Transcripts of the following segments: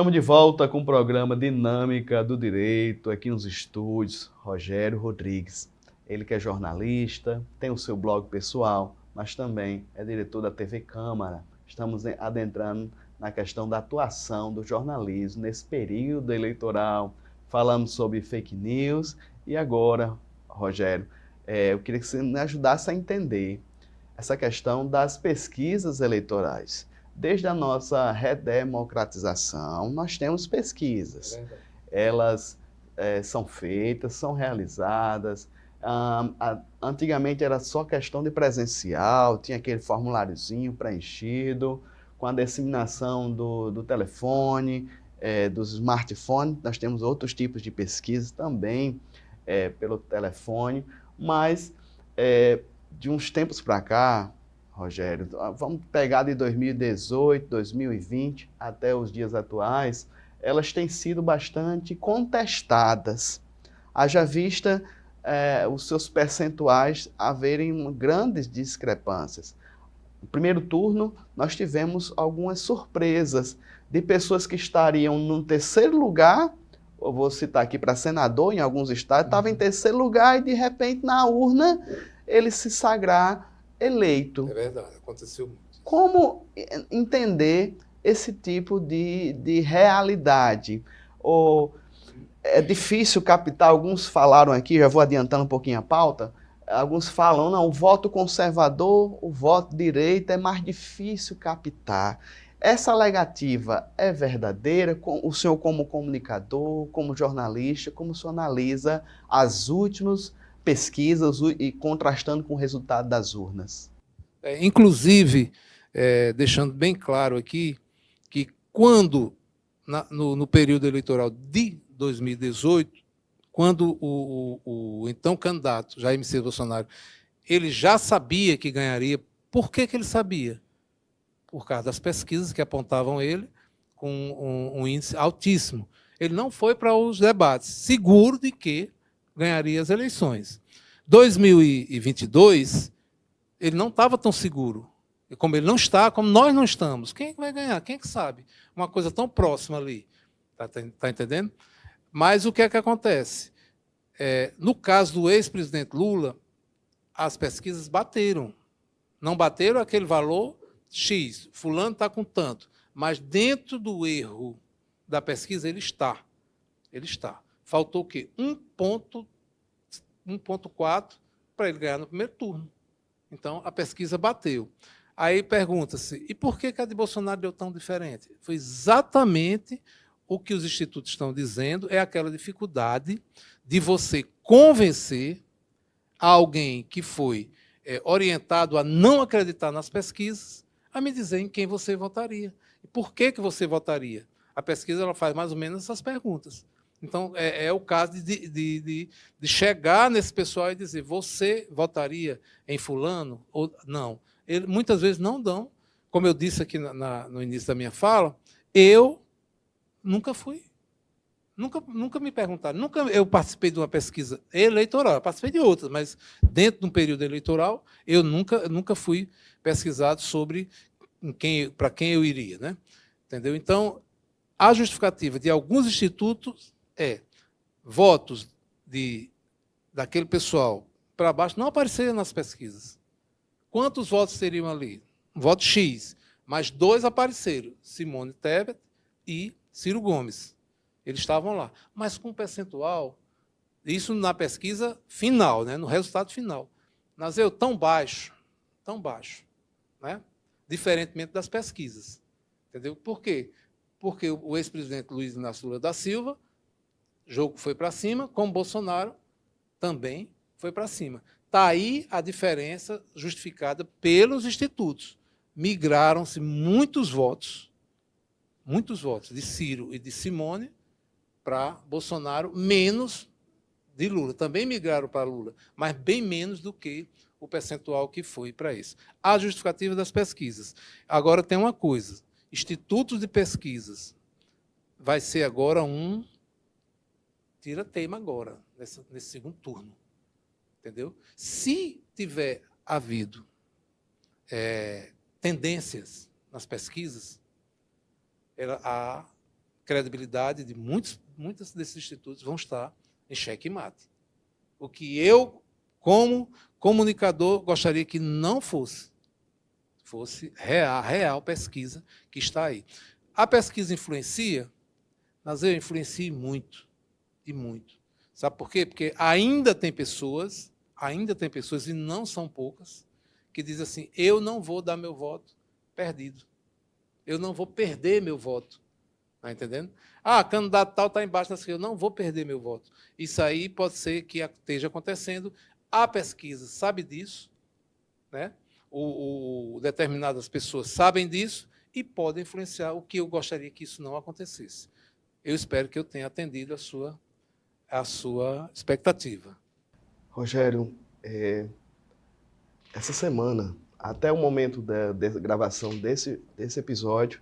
Estamos de volta com o programa Dinâmica do Direito, aqui nos estúdios, Rogério Rodrigues. Ele que é jornalista, tem o seu blog pessoal, mas também é diretor da TV Câmara. Estamos adentrando na questão da atuação do jornalismo nesse período eleitoral. Falamos sobre fake news e agora, Rogério, eu queria que você me ajudasse a entender essa questão das pesquisas eleitorais. Desde a nossa redemocratização, nós temos pesquisas. Elas são feitas, são realizadas. Antigamente era só questão de presencial, tinha aquele formuláriozinho preenchido. Com a disseminação do telefone, dos smartphones, nós temos outros tipos de pesquisas também pelo telefone, mas de uns tempos para cá, Rogério, vamos pegar de 2018, 2020 até os dias atuais, elas têm sido bastante contestadas. Haja vista os seus percentuais haverem grandes discrepâncias. No primeiro turno, nós tivemos algumas surpresas de pessoas que estariam no terceiro lugar, eu vou citar aqui para senador, em alguns estados, estava em terceiro lugar e, de repente, na urna, ele se sagrar eleito. É verdade, aconteceu muito. Como entender esse tipo de realidade? Ou é difícil captar, alguns falaram aqui, já vou adiantando um pouquinho a pauta, alguns falam, não, o voto conservador, o voto direita é mais difícil captar. Essa alegativa é verdadeira? O senhor como comunicador, como jornalista, como o senhor analisa as últimas pesquisas e contrastando com o resultado das urnas? Inclusive, deixando bem claro aqui, que quando, no período eleitoral de 2018, quando o então candidato Jair Messias Bolsonaro, ele já sabia que ganharia. Por que ele sabia? Por causa das pesquisas que apontavam ele com um índice altíssimo. Ele não foi para os debates, seguro de que ganharia as eleições. 2022, ele não estava tão seguro. E como ele não está, como nós não estamos, quem é que vai ganhar? Quem é que sabe? Uma coisa tão próxima ali. Tá entendendo? Mas o que é que acontece? No caso do ex-presidente Lula, as pesquisas bateram. Não bateram aquele valor X, fulano está com tanto, mas dentro do erro da pesquisa ele está. Ele está. Faltou o quê? 1,4 para ele ganhar no primeiro turno. Então, a pesquisa bateu. Aí pergunta-se, e por que a de Bolsonaro deu tão diferente? Foi exatamente o que os institutos estão dizendo, é aquela dificuldade de você convencer alguém que foi orientado a não acreditar nas pesquisas, a me dizer em quem você votaria. E por que você votaria? A pesquisa ela faz mais ou menos essas perguntas. Então, é o caso de chegar nesse pessoal e dizer, você votaria em fulano? Ou não. Muitas vezes não dão. Como eu disse aqui no início da minha fala, eu nunca fui. Nunca me perguntaram. Nunca eu participei de uma pesquisa eleitoral. Eu participei de outras, mas dentro de um período eleitoral, eu nunca fui pesquisado sobre para quem eu iria. Né? Entendeu? Então, a justificativa de alguns institutos é votos daquele pessoal para baixo não apareceram nas pesquisas. Quantos votos seriam ali? Um voto X, mas 2 apareceram, Simone Tebet e Ciro Gomes. Eles estavam lá. Mas com um percentual, isso na pesquisa final, né, no resultado final, nasceu tão baixo, né, diferentemente das pesquisas. Entendeu? Por quê? Porque o ex-presidente Luiz Inácio Lula da Silva, o jogo foi para cima, como Bolsonaro também foi para cima. Está aí a diferença justificada pelos institutos. Migraram-se muitos votos de Ciro e de Simone para Bolsonaro, menos de Lula. Também migraram para Lula, mas bem menos do que o percentual que foi para isso. A justificativa das pesquisas. Agora tem uma coisa, institutos de pesquisas vai ser agora tira-teima agora, nesse segundo turno. Entendeu? Se tiver havido tendências nas pesquisas, credibilidade de muitos desses institutos vão estar em xeque-mate. O que eu, como comunicador, gostaria que não fosse real pesquisa que está aí. A pesquisa influencia, mas eu influencio muito, e muito. Sabe por quê? Porque ainda tem pessoas, e não são poucas, que dizem assim, eu não vou dar meu voto perdido. Eu não vou perder meu voto. Está entendendo? Candidato tal está embaixo, eu não vou perder meu voto. Isso aí pode ser que esteja acontecendo. A pesquisa sabe disso, né? Determinadas pessoas sabem disso e podem influenciar, o que eu gostaria que isso não acontecesse. Eu espero que eu tenha atendido a sua expectativa. Rogério, essa semana, até o momento da gravação desse episódio,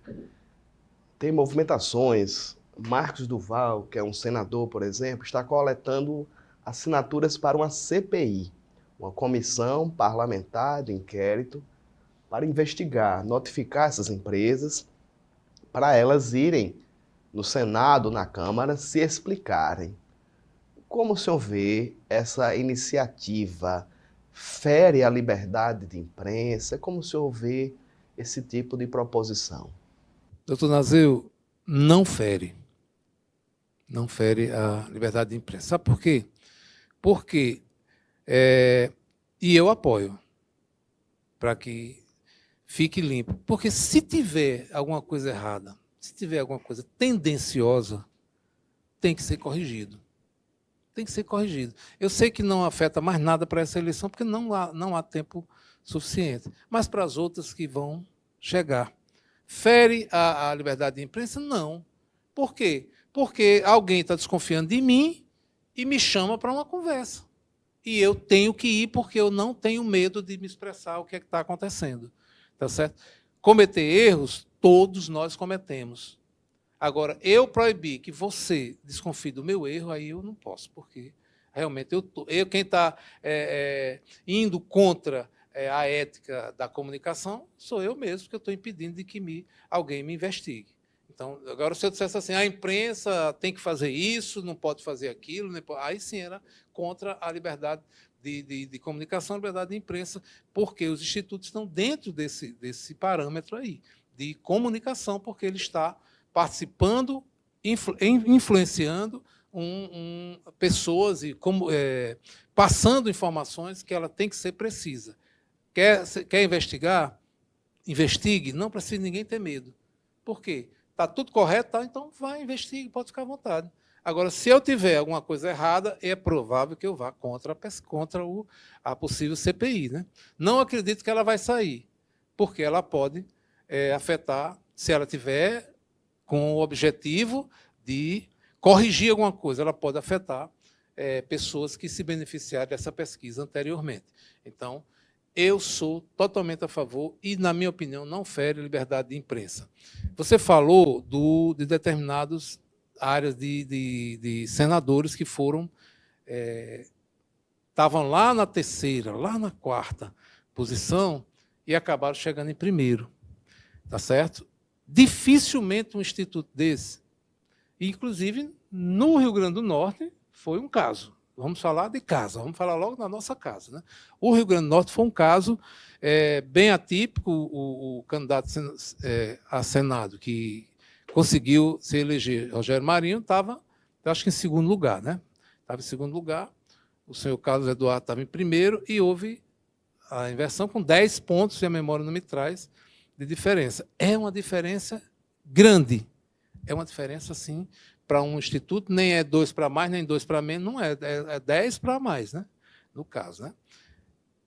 tem movimentações. Marcos Duval, que é um senador, por exemplo, está coletando assinaturas para uma CPI, uma comissão parlamentar de inquérito, para investigar, notificar essas empresas, para elas irem no Senado, na Câmara, se explicarem. Como o senhor vê essa iniciativa? Fere a liberdade de imprensa? Como o senhor vê esse tipo de proposição? Doutor Nazeu, não fere. Não fere a liberdade de imprensa. Sabe por quê? Porque, e eu apoio, para que fique limpo. Porque se tiver alguma coisa errada, se tiver alguma coisa tendenciosa, tem que ser corrigido. Tem que ser corrigido. Eu sei que não afeta mais nada para essa eleição, porque não há tempo suficiente. Mas para as outras que vão chegar. Fere a liberdade de imprensa? Não. Por quê? Porque alguém está desconfiando de mim e me chama para uma conversa. E eu tenho que ir porque eu não tenho medo de me expressar o que é que está acontecendo. Tá certo? Cometer erros, todos nós cometemos. Agora, eu proibir que você desconfie do meu erro, aí eu não posso, porque realmente quem está indo contra a ética da comunicação sou eu mesmo, que eu estou impedindo de que alguém me investigue. Então, agora, se eu dissesse assim, a imprensa tem que fazer isso, não pode fazer aquilo, aí sim era contra a liberdade de comunicação, a liberdade de imprensa, porque os institutos estão dentro desse parâmetro aí, de comunicação, porque ele está participando, influenciando pessoas e passando informações que ela tem que ser precisa. Quer investigar? Investigue, não precisa ninguém ter medo. Por quê? Está tudo correto, tá? Então vai, investigue, pode ficar à vontade. Agora, se eu tiver alguma coisa errada, é provável que eu vá contra a possível CPI. Né? Não acredito que ela vai sair, porque ela pode afetar, se ela tiver com o objetivo de corrigir alguma coisa, ela pode afetar pessoas que se beneficiaram dessa pesquisa anteriormente. Então, eu sou totalmente a favor e, na minha opinião, não fere a liberdade de imprensa. Você falou de determinadas áreas de senadores que estavam lá na terceira, lá na quarta posição e acabaram chegando em primeiro. Tá certo? Dificilmente um instituto desse, inclusive no Rio Grande do Norte, foi um caso. Vamos falar de casa, vamos falar logo na nossa casa. Né? O Rio Grande do Norte foi um caso bem atípico. O candidato a Senado que conseguiu se eleger, Rogério Marinho, estava, acho que em segundo lugar. Né? Estava em segundo lugar, o senhor Carlos Eduardo estava em primeiro e houve a inversão com 10 pontos, se a memória não me traz, de diferença. É uma diferença grande. É uma diferença, assim, para um instituto, nem é 2 para mais, nem 2 para menos, não é 10 para mais, né? No caso. Né?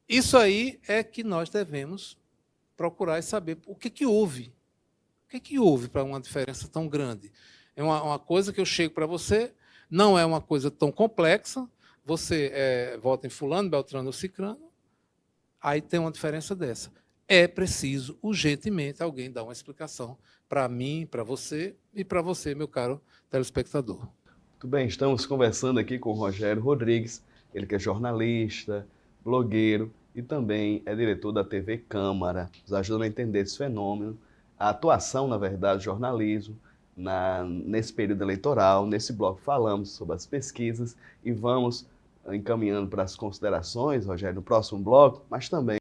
Isso aí é que nós devemos procurar e saber o que houve. O que houve para uma diferença tão grande? É uma coisa que eu chego para você, não é uma coisa tão complexa, você vota em fulano, beltrano ou cicrano, aí tem uma diferença dessa. É preciso, urgentemente, alguém dar uma explicação para mim, para você e para você, meu caro telespectador. Muito bem, estamos conversando aqui com o Rogério Rodrigues, ele que é jornalista, blogueiro e também é diretor da TV Câmara, nos ajudando a entender esse fenômeno, a atuação, na verdade, do jornalismo, nesse período eleitoral. Nesse bloco falamos sobre as pesquisas e vamos encaminhando para as considerações, Rogério, no próximo bloco, mas também